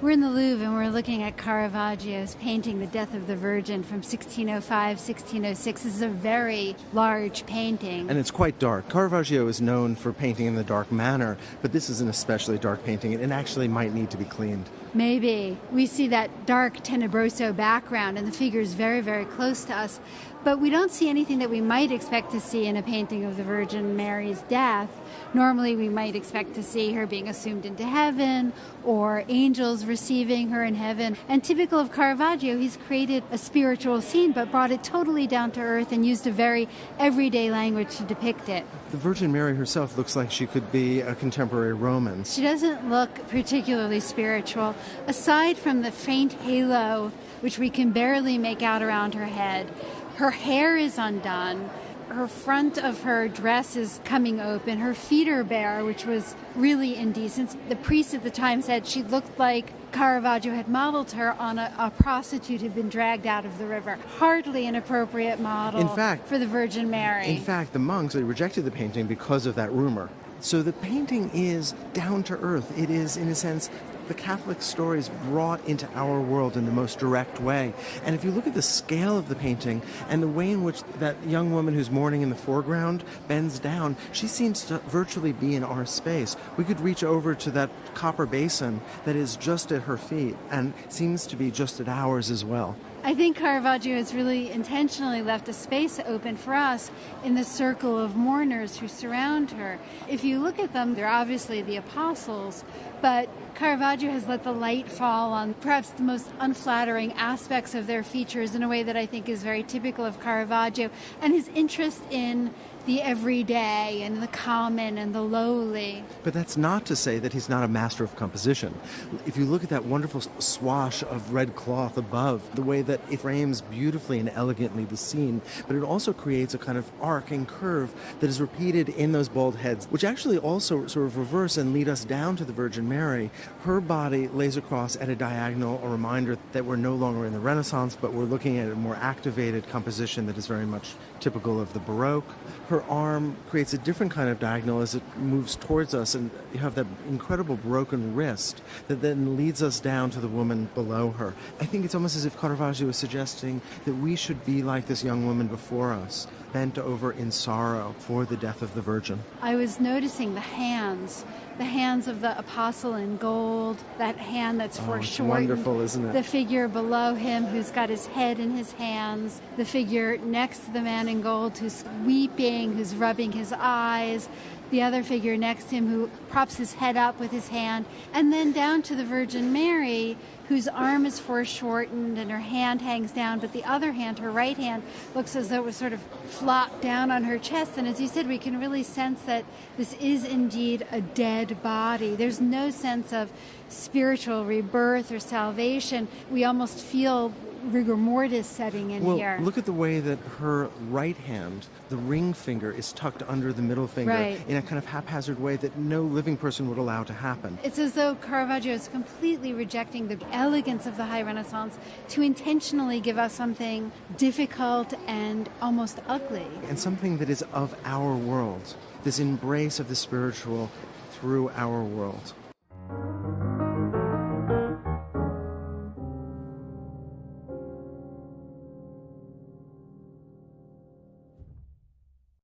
We're in the Louvre and we're looking at Caravaggio's painting, The Death of the Virgin from 1605, 1606. This is a very large painting. And it's quite dark. Caravaggio is known for painting in the dark manner, but this is an especially dark painting. It actually might need to be cleaned. Maybe. We see that dark tenebroso background and the figure is very, very close to us. But we don't see anything that we might expect to see in a painting of the Virgin Mary's death. Normally we might expect to see her being assumed into heaven or angels receiving her in heaven. And typical of Caravaggio, he's created a spiritual scene but brought it totally down to earth and used a very everyday language to depict it. The Virgin Mary herself looks like she could be a contemporary Roman. She doesn't look particularly spiritual. Aside from the faint halo, which we can barely make out around her head, her hair is undone. Her front of her dress is coming open. Her feet are bare, which was really indecent. The priest at the time said she looked like Caravaggio had modeled her on a prostitute who'd been dragged out of the river. Hardly an appropriate model for the Virgin Mary. In fact, the monks rejected the painting because of that rumor. So the painting is down to earth. It is, in a sense, the Catholic stories brought into our world in the most direct way. And if you look at the scale of the painting and the way in which that young woman who's mourning in the foreground bends down, she seems to virtually be in our space. We could reach over to that copper basin that is just at her feet and seems to be just at ours as well. I think Caravaggio has really intentionally left a space open for us in the circle of mourners who surround her. If you look at them, they're obviously the apostles, but Caravaggio has let the light fall on perhaps the most unflattering aspects of their features in a way that I think is very typical of Caravaggio, and his interest in the everyday and the common and the lowly. But that's not to say that he's not a master of composition. If you look at that wonderful swash of red cloth above, the way that it frames beautifully and elegantly the scene, but it also creates a kind of arc and curve that is repeated in those bald heads, which actually also sort of reverse and lead us down to the Virgin Mary. Her body lays across at a diagonal, a reminder that we're no longer in the Renaissance, but we're looking at a more activated composition that is very much typical of the Baroque. Her arm creates a different kind of diagonal as it moves towards us, and you have that incredible broken wrist that then leads us down to the woman below her. I think it's almost as if Caravaggio is suggesting that we should be like this young woman before us, bent over in sorrow for the death of the Virgin. I was noticing the hands of the apostle in gold, that hand that's foreshortened. Wonderful, isn't it? The figure below him who's got his head in his hands, the figure next to the man in gold who's weeping, who's rubbing his eyes, the other figure next to him who props his head up with his hand, and then down to the Virgin Mary, whose arm is foreshortened and her hand hangs down, but the other hand, her right hand, looks as though it was sort of flopped down on her chest. And as you said, we can really sense that this is indeed a dead body. There's no sense of spiritual rebirth or salvation. We almost feel rigor mortis setting in here. Look at the way that her right hand, the ring finger, is tucked under the middle finger in a kind of haphazard way that no living person would allow to happen. It's as though Caravaggio is completely rejecting the elegance of the High Renaissance to intentionally give us something difficult and almost ugly. And something that is of our world, this embrace of the spiritual through our world.